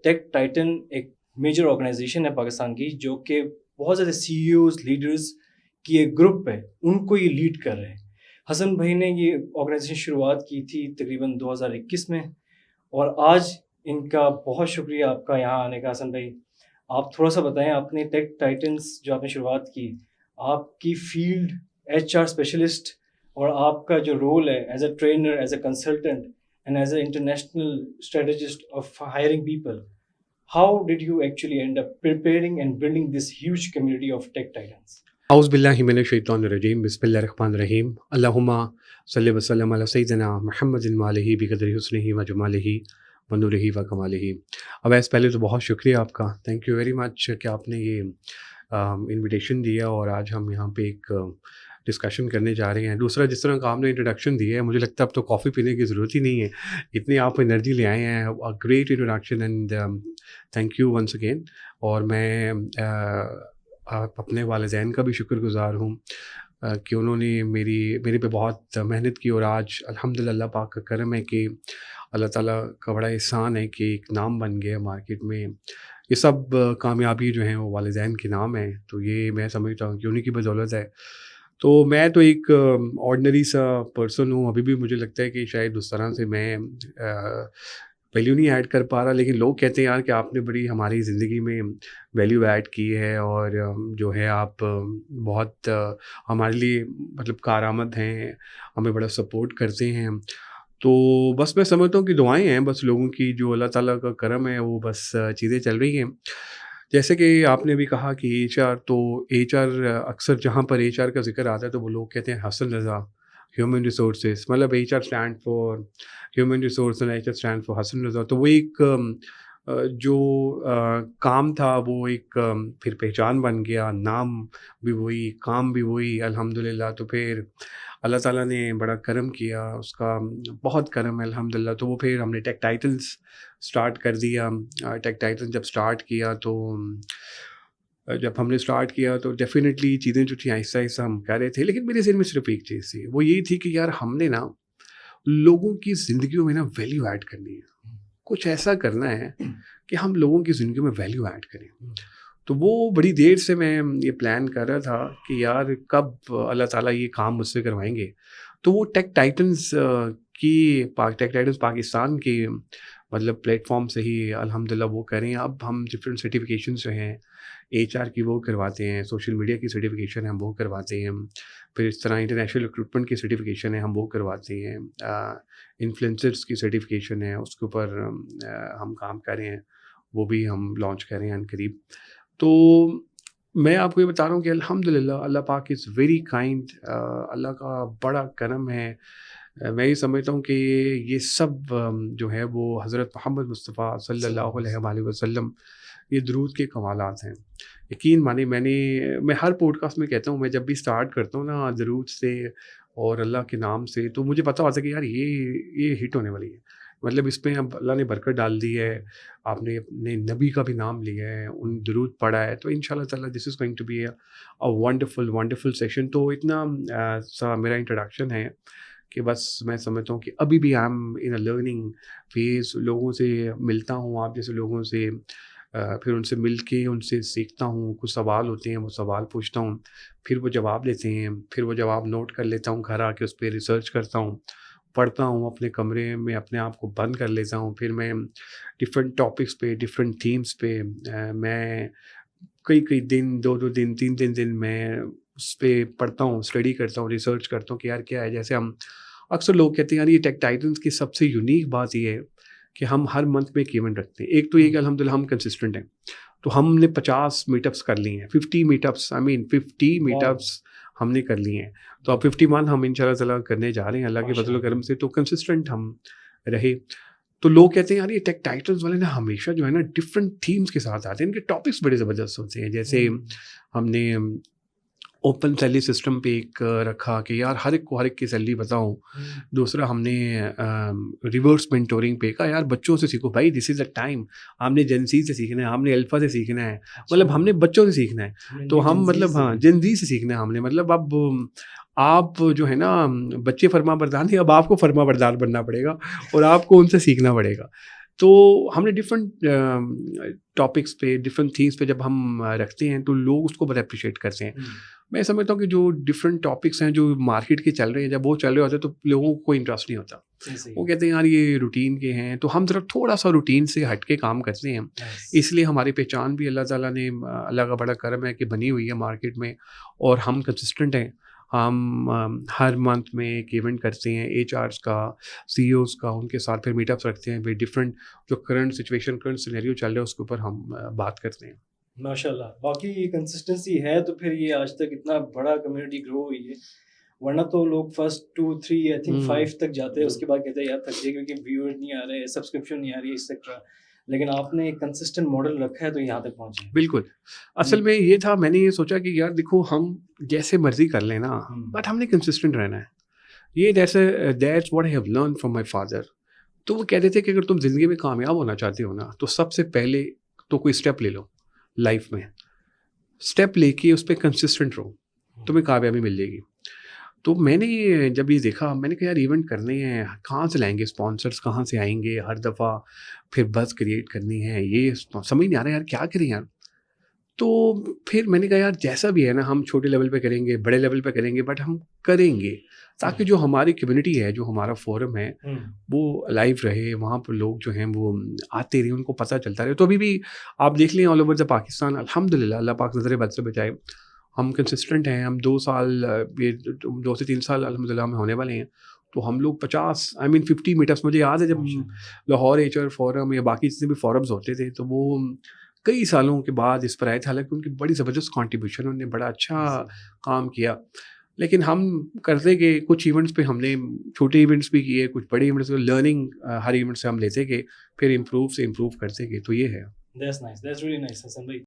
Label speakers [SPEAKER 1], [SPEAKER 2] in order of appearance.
[SPEAKER 1] ٹیک Titan ایک major organization ہے پاکستان کی, جو کہ بہت زیادہ CEOs لیڈرز کی ایک گروپ ہے, ان کو یہ لیڈ کر رہے ہیں. حسن بھائی نے یہ آرگنائزیشن شروعات کی تھی تقریباً 2021 میں, اور آج ان کا بہت شکریہ آپ کا یہاں آنے کا. حسن بھائی, آپ تھوڑا سا بتائیں, آپ نے ٹیک ٹائٹنس جو آپ نے شروعات کی, آپ کی فیلڈ HR اسپیشلسٹ اور آپ کا جو رول ہے as a trainer, as a consultant and as a international strategist of hiring people, how did you actually end up preparing and building this huge community of tech titans?
[SPEAKER 2] اعوذ باللہ من الشیطان الرجیم, بسم اللہ الرحمن الرحیم. اللہم صلی وسلم علی سیدنا محمد وآلہ بقدر حسنہ و جمالہ و نورہ و کمالہ. اویس, پہلے تو بہت شکریہ آپ کا, تھینک یو ویری مچ کہ آپ نے یہ انویٹیشن دیا اور آج ہم یہاں پہ ایک ڈسکشن کرنے جا رہے ہیں. دوسرا, جس طرح کا آپ نے انٹروڈکشن دیا ہے, مجھے لگتا ہے اب تو کافی پینے کی ضرورت ہی نہیں ہے, اتنی آپ انرجی لے آئے ہیں. Great introduction and thank you once again. اور میں اپنے والدین کا بھی شکر گزار ہوں کہ انہوں نے میرے پہ بہت محنت کی, اور آج الحمدللہ اللہ پاک کا کرم ہے کہ اللہ تعالیٰ کا بڑا احسان ہے کہ ایک نام بن گیا مارکیٹ میں. یہ سب کامیابی جو ہیں وہ والدین کے نام ہیں, تو یہ میں سمجھتا ہوں کہ انہیں کی بدولت ہے. تو میں تو ایک آرڈنری سا پرسن ہوں, ابھی بھی مجھے لگتا ہے کہ شاید اس طرح سے میں ویلیو نہیں ایڈ کر پا رہا, لیکن لوگ کہتے ہیں یار کہ آپ نے بڑی ہماری زندگی میں ویلیو ایڈ کی ہے, اور جو ہے آپ بہت ہمارے لیے مطلب کارآمد ہیں, ہمیں بڑا سپورٹ کرتے ہیں. تو بس میں سمجھتا ہوں کہ دعائیں ہیں بس لوگوں کی, جو اللہ تعالیٰ کا کرم ہے وہ بس چیزیں چل رہی ہیں. جیسے کہ آپ نے بھی کہا کہ HR, تو HR اکثر جہاں پر HR کا ذکر آتا ہے تو وہ لوگ کہتے ہیں حسن رضا ہیومن ریسورسز, مطلب HR stand for human resource and HR stand for Hasan Raza. تو وہ ایک جو کام تھا وہ ایک پھر پہچان بن گیا, نام بھی وہی, کام بھی وہی الحمدللہ. تو پھر اللہ تعالیٰ نے بڑا کرم کیا, اس کا بہت کرم ہے الحمدللہ. تو وہ پھر ہم نے ٹیک ٹائٹنس اسٹارٹ کر دیا. ٹیک ٹائٹنس جب اسٹارٹ کیا تو ڈیفینیٹلی چیزیں جو تھیں آہستہ آہستہ ہم کر رہے تھے, لیکن میرے ذہن میں صرف ایک چیز تھی, وہ یہی تھی کہ یار ہم نے نا لوگوں کی زندگیوں میں نا ویلیو ایڈ کرنی ہے, کچھ ایسا کرنا ہے کہ ہم لوگوں کی زندگیوں میں ویلیو ایڈ کریں. تو وہ بڑی دیر سے میں یہ پلان کر رہا تھا کہ یار کب اللہ تعالیٰ یہ کام مجھ سے کروائیں گے. تو وہ ٹیک ٹائٹنس پاکستان کی مطلب پلیٹ فارم سے ہی الحمدللہ وہ کریں. اب ہم ڈفرینٹ سرٹیفکیشنس جو ہیں HR کی وہ کرواتے ہیں, سوشل میڈیا کی سرٹیفکیشن ہم وہ کرواتے ہیں, پھر اس طرح انٹرنیشنل ریکروٹمنٹ کی سرٹیفکیشن ہے ہم وہ کرواتے ہیں, انفلوئنسرس کی سرٹیفکیشن ہے اس کے اوپر ہم کام کر رہے ہیں, وہ بھی ہم لانچ کر رہے ہیں عنقریب. تو میں آپ کو یہ بتا رہا ہوں کہ الحمدللہ اللہ پاک از ویری کائنڈ, اللہ کا بڑا کرم ہے. میں یہ سمجھتا ہوں کہ یہ سب جو ہے وہ حضرت محمد مصطفیٰ صلی اللہ علیہ وآلہ وسلم, یہ درود کے کمالات ہیں. یقین مانی, میں ہر پوڈ کاسٹ میں کہتا ہوں, میں جب بھی سٹارٹ کرتا ہوں نا درود سے اور اللہ کے نام سے, تو مجھے پتہ ہوتا ہے کہ یار یہ ہٹ ہونے والی ہے. مطلب اس میں اب اللہ نے برکت ڈال دی ہے, آپ نے اپنے نبی کا بھی نام لیا ہے, ان درود پڑھا ہے, تو انشاءاللہ تعالیٰ this is going to be a wonderful session. تو اتنا سا میرا انٹروڈکشن ہے کہ بس میں سمجھتا ہوں کہ ابھی بھی I am in a learning phase. لوگوں سے ملتا ہوں, آپ جیسے لوگوں سے, پھر ان سے مل کے ان سے سیکھتا ہوں, کچھ سوال ہوتے ہیں وہ سوال پوچھتا ہوں, پھر وہ جواب لیتے ہیں, پھر وہ جواب نوٹ کر لیتا ہوں, گھر آ کے اس پہ ریسرچ کرتا ہوں, پڑھتا ہوں, اپنے کمرے میں اپنے آپ کو بند کر لیتا ہوں. پھر میں ڈفرینٹ ٹاپکس پہ, ڈفرینٹ تھیمس پہ میں کئی دن, 2 دن, 3 دن میں اس پہ پڑھتا ہوں, اسٹڈی کرتا ہوں, ریسرچ کرتا ہوں کہ یار کیا ہے. جیسے ہم اکثر لوگ کہتے ہیں یار یہ ٹیک ٹائٹنس کی سب سے یونیک بات یہ ہے کہ ہم ہر منتھ میں ایک ایونٹ رکھتے ہیں. ایک تو یہ کہ الحمدللہ ہم کنسسٹنٹ ہیں, تو ہم نے 50 میٹ اپس کر لی ہیں, 50 میٹ اپس ہم نے کر لی ہیں. تو اب 51 ہم انشاءاللہ تعالیٰ کرنے جا رہے ہیں اللہ کے فضل و کرم سے. تو کنسسٹنٹ ہم رہے. تو لوگ کہتے ہیں یار یہ ٹیک ٹائٹنس والے نا ہمیشہ جو ہے نا ڈفرینٹ تھیمس کے ساتھ آتے ہیں, ان کے ٹاپکس بڑے زبردست ہوتے ہیں. جیسے ہم نے اوپن سیلری سسٹم پہ ایک رکھا کہ یار ہر ایک کی سیلری بتاؤں. دوسرا ہم نے ریورس مینٹورنگ پہ کہا یار بچوں سے سیکھو بھائی, دس از اے ٹائم. ہم نے جن سی سے سیکھنا ہے, ہم نے الفا سے سیکھنا ہے, مطلب ہم نے بچوں سے سیکھنا ہے. تو ہم مطلب جن زی سے سیکھنا ہے ہم نے, مطلب اب آپ جو ہے نا بچے فرما بردار نہیں, اب آپ کو فرما بردار بننا پڑے گا اور آپ کو ان سے سیکھنا پڑے گا. تو ہم نے ڈفرینٹ ٹاپکس پہ ڈفرینٹ تھیمس پہ جب ہم رکھتے ہیں تو لوگ اس کو بڑا اپریشیٹ کرتے ہیں. میں سمجھتا ہوں کہ جو ڈفرینٹ ٹاپکس ہیں جو مارکیٹ کے چل رہے ہیں جب وہ چل رہے ہوتے ہیں تو لوگوں کو کوئی انٹرسٹ نہیں ہوتا. وہ کہتے ہیں یار یہ روٹین کے ہیں, تو ہم ذرا تھوڑا سا روٹین سے ہٹ کے کام کرتے ہیں. اس لیے ہماری پہچان بھی اللہ تعالیٰ نے, اللہ کا بڑا کرم ہے کہ بنی ہوئی ہے مارکیٹ میں, اور ہم کنسسٹنٹ ہیں. ہم ہر منتھ میں ایک ایونٹ کرتے ہیں ایچ آرس کا, سی ای اوز کا, ان کے ساتھ پھر میٹ اپس رکھتے ہیں. پھر ڈفرینٹ جو کرنٹ سچویشن کرنٹ سینیریو چل رہا ہے اس کے اوپر ہم بات کرتے ہیں.
[SPEAKER 1] ماشاء اللہ, باقی یہ کنسسٹنسی ہے تو پھر یہ آج تک اتنا بڑا کمیونٹی گرو ہوئی ہے. ورنہ تو لوگ فرسٹ 2 3 آئی تھنک 5 تک جاتے ہیں, اس کے بعد کہتے ہیں یار تھک گئے کیونکہ ویور نہیں آ رہے, سبسکرپشن نہیں آ رہی ہے ایکسیٹرا. لیکن آپ نے ایک کنسسٹنٹ ماڈل رکھا ہے تو یہاں تک پہنچے.
[SPEAKER 2] بالکل, اصل میں یہ تھا, میں نے یہ سوچا کہ یار دیکھو ہم جیسے مرضی کر لیں نا, بٹ ہم نے کنسسٹنٹ رہنا ہے. یہ that's what I have learn from my father. تو وہ کہتے تھے کہ اگر تم زندگی میں کامیاب ہونا چاہتے ہو نا تو سب سے پہلے تو کوئی اسٹیپ لے لو لائف میں, اسٹیپ لے کے اس پہ کنسسٹنٹ رہو, تمہیں کامیابی مل جائے گی. تو میں نے جب یہ دیکھا میں نے کہا یار ایونٹ کرنے ہیں, کہاں سے لائیں گے اسپانسرس, کہاں سے آئیں گے ہر دفعہ, پھر بس کریٹ کرنی ہے, یہ سمجھ نہیں آ رہا یار کیا کریں یار. تو پھر میں نے کہا یار جیسا بھی ہے نا ہم چھوٹے لیول پہ کریں گے, بڑے لیول پہ کریں گے, بٹ ہم کریں گے تاکہ جو ہماری کمیونٹی ہے, جو ہمارا فورم ہے وہ لائیو رہے, وہاں پر لوگ جو ہیں وہ آتے رہے, ان کو پتہ چلتا رہے. تو ابھی بھی آپ دیکھ لیں آل اوور دا پاکستان الحمدللہ, اللہ پاک نظر بد سے بچائے, ہم کنسسٹنٹ ہیں. ہم 2 سال, یہ 2 سے 3 سال الحمدللہ ہمیں ہونے والے ہیں. تو ہم لوگ 50 میٹ اپس, مجھے یاد ہے جب لاہور ایچ آر فورم یا باقی جتنے بھی فورمز ہوتے تھے تو وہ کئی سالوں کے بعد اس پر آئے تھے. حالانکہ ان کی بڑی زبردست کانٹریبیوشن, انہوں نے بڑا اچھا کام کیا. لیکن ہم کرتے کہ کچھ ایونٹس پہ ہم نے چھوٹے ایونٹس بھی کیے, کچھ بڑے ایونٹس, لرننگ ہر ایونٹ سے ہم لیتے کہ پھر امپروو سے امپروو کرتے کہ. تو یہ ہے.
[SPEAKER 1] That's nice. That's really nice, Hassan bhai.